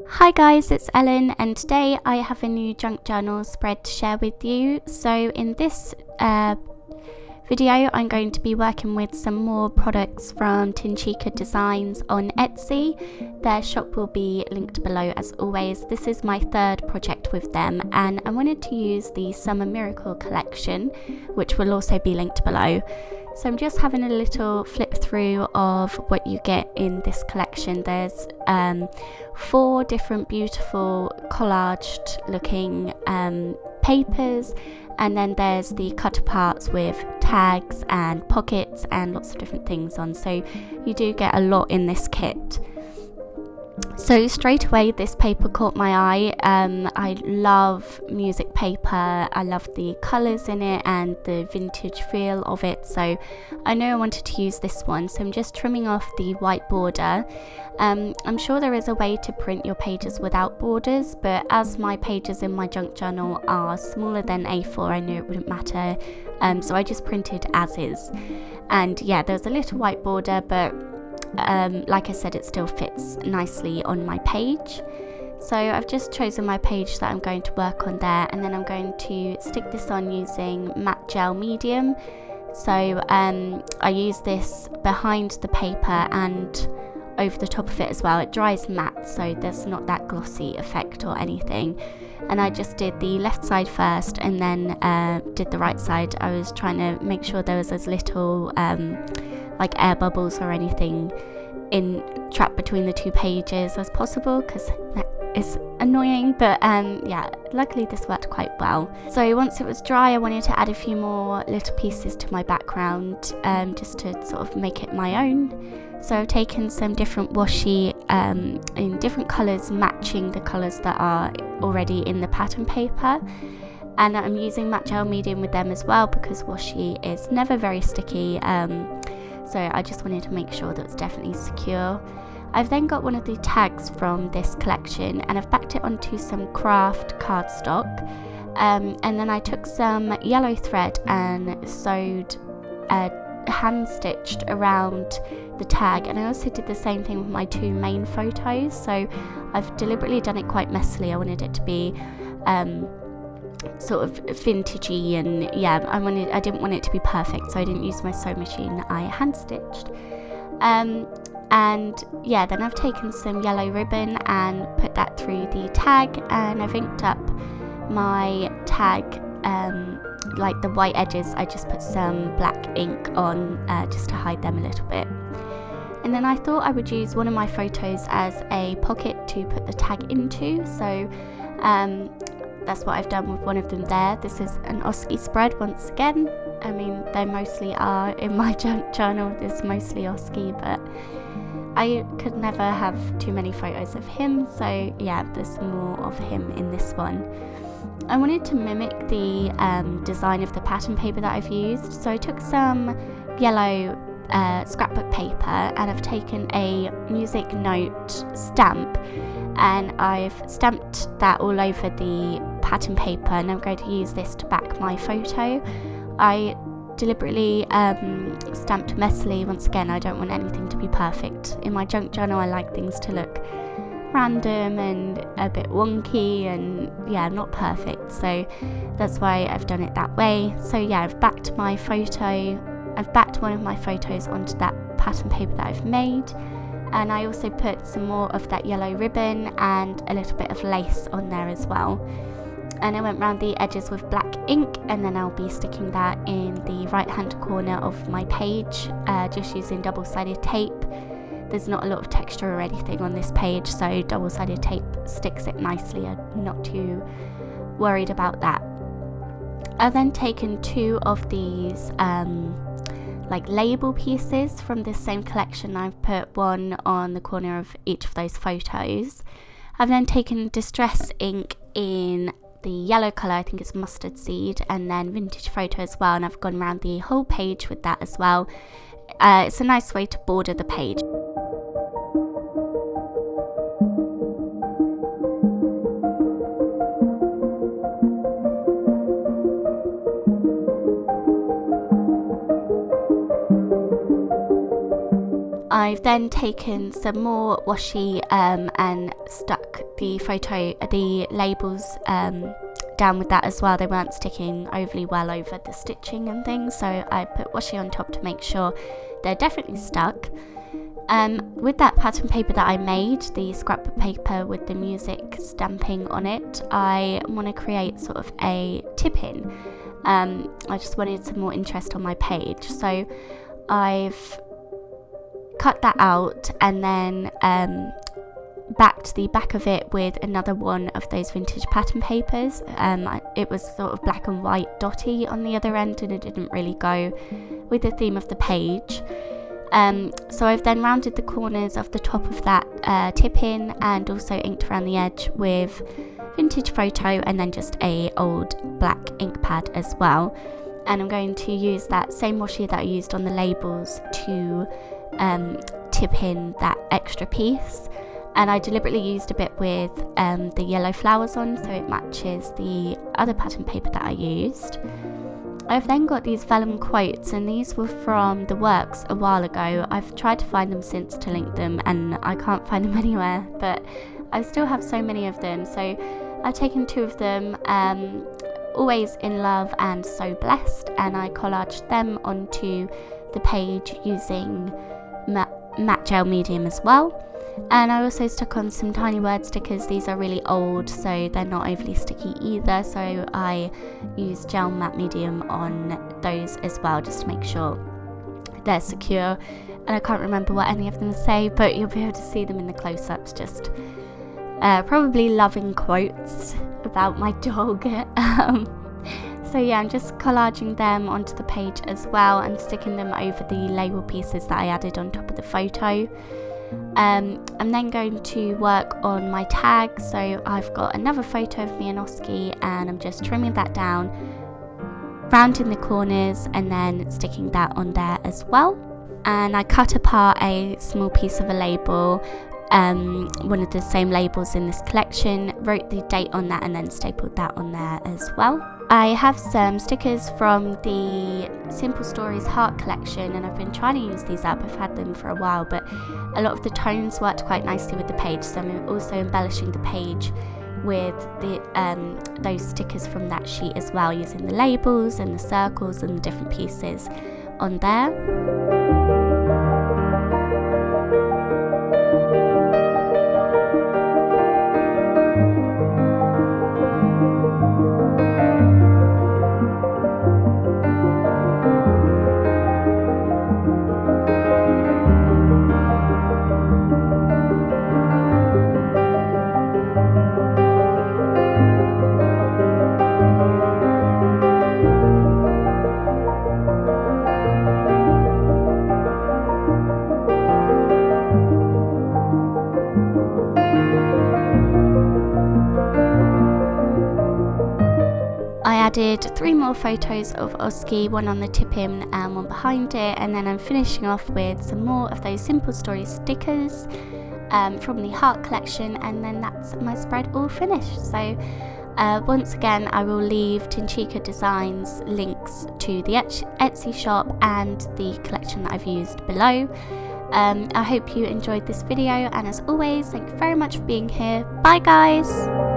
Hi guys, it's Ellen and today I have a new junk journal spread to share with you. So in this video I'm going to be working with some more products from Tincika Designs on Etsy. Their shop will be linked below as always. This is my third project with them and I wanted to use the Summer Miracle collection, which will also be linked below. So I'm just having a little flip through of what you get in this collection. There's 4 different beautiful collaged looking papers, and then there's the cut aparts with tags and pockets and lots of different things on. So you do get a lot in this kit. So straight away this paper caught my eye. I love music paper. I love the colours in it and the vintage feel of it, so I know I wanted to use this one. So I'm just trimming off the white border. I'm sure there is a way to print your pages without borders, but as my pages in my junk journal are smaller than A4, I knew it wouldn't matter, so I just printed as is. And yeah, there's a little white border, but like I said, it still fits nicely on my page. So I've just chosen my page that I'm going to work on there, and then I'm going to stick this on using matte gel medium. So I use this behind the paper and over the top of it as well. It dries matte, so there's not that glossy effect or anything. And I just did the left side first and then did the right side. I was trying to make sure there was as little like air bubbles or anything trapped between the two pages as possible, because that is annoying, but yeah, luckily this worked quite well. So once it was dry, I wanted to add a few more little pieces to my background, just to sort of make it my own. So I've taken some different washi in different colours, matching the colours that are already in the pattern paper. And I'm using matte gel medium with them as well, because washi is never very sticky. So I just wanted to make sure that it's definitely secure. I've then got one of the tags from this collection and I've backed it onto some craft cardstock. And then I took some yellow thread and sewed, hand stitched around the tag. And I also did the same thing with my 2 main photos. So I've deliberately done it quite messily. I wanted it to be sort of vintagey, and yeah, I didn't want it to be perfect, so I didn't use my sewing machine. I hand stitched, and yeah, then I've taken some yellow ribbon and put that through the tag, and I've inked up my tag, like the white edges. I just put some black ink on just to hide them a little bit. And then I thought I would use one of my photos as a pocket to put the tag into, so that's what I've done with one of them there. This is an Oski spread once again. I mean, they mostly are in my junk journal. It's mostly Oski, but I could never have too many photos of him. So yeah, there's more of him in this one. I wanted to mimic the design of the pattern paper that I've used. So I took some yellow scrapbook paper and I've taken a music note stamp and I've stamped that all over the pattern paper, and I'm going to use this to back my photo. I deliberately stamped messily. Once again, I don't want anything to be perfect. In my junk journal I like things to look random and a bit wonky and yeah, not perfect, so that's why I've done it that way. So yeah, I've backed one of my photos onto that pattern paper that I've made, and I also put some more of that yellow ribbon and a little bit of lace on there as well. And I went around the edges with black ink, and then I'll be sticking that in the right hand corner of my page, just using double-sided tape. There's not a lot of texture or anything on this page, so double-sided tape sticks it nicely. I'm not too worried about that. I've then taken 2 of these like label pieces from this same collection. I've put one on the corner of each of those photos. I've then taken distress ink in the yellow colour, I think it's mustard seed, and then vintage photo as well, and I've gone around the whole page with that as well. It's a nice way to border the page. I've then taken some more washi and stuck the labels down with that as well. They weren't sticking overly well over the stitching and things, so I put washi on top to make sure they're definitely stuck. With that pattern paper that I made, the scrapbook paper with the music stamping on it, I want to create sort of a tip-in. I just wanted some more interest on my page, so I've cut that out and then backed the back of it with another one of those vintage pattern papers. It was sort of black and white dotty on the other end, and it didn't really go with the theme of the page. So I've then rounded the corners of the top of that tip-in and also inked around the edge with vintage photo and then just a old black ink pad as well. And I'm going to use that same washi that I used on the labels to tip in that extra piece. And I deliberately used a bit with the yellow flowers on, so it matches the other pattern paper that I used. I've then got these vellum quotes, and these were from the works a while ago. I've tried to find them since to link them, and I can't find them anywhere, but I still have so many of them. So I've taken 2 of them, Always in Love and So Blessed, and I collaged them onto the page using matte gel medium as well. And I also stuck on some tiny word stickers. These are really old, so they're not overly sticky either, so I used gel matte medium on those as well, just to make sure they're secure. And I can't remember what any of them say, but you'll be able to see them in the close-ups, just probably loving quotes about my dog. So yeah, I'm just collaging them onto the page as well and sticking them over the label pieces that I added on top of the photo. I'm then going to work on my tag, so I've got another photo of me and Oski, and I'm just trimming that down, rounding the corners and then sticking that on there as well. And I cut apart a small piece of a label, one of the same labels in this collection, wrote the date on that and then stapled that on there as well. I have some stickers from the Simple Stories Heart collection, and I've been trying to use these up. I've had them for a while, but a lot of the tones worked quite nicely with the page, so I'm also embellishing the page with the those stickers from that sheet as well, using the labels and the circles and the different pieces on there. I added 3 more photos of Oski, one on the tip-in and one behind it, and then I'm finishing off with some more of those Simple Stories stickers from the Heart collection, and then that's my spread all finished. So once again, I will leave Tincika Designs links to the Etsy shop and the collection that I've used below. I hope you enjoyed this video, and as always, thank you very much for being here. Bye guys!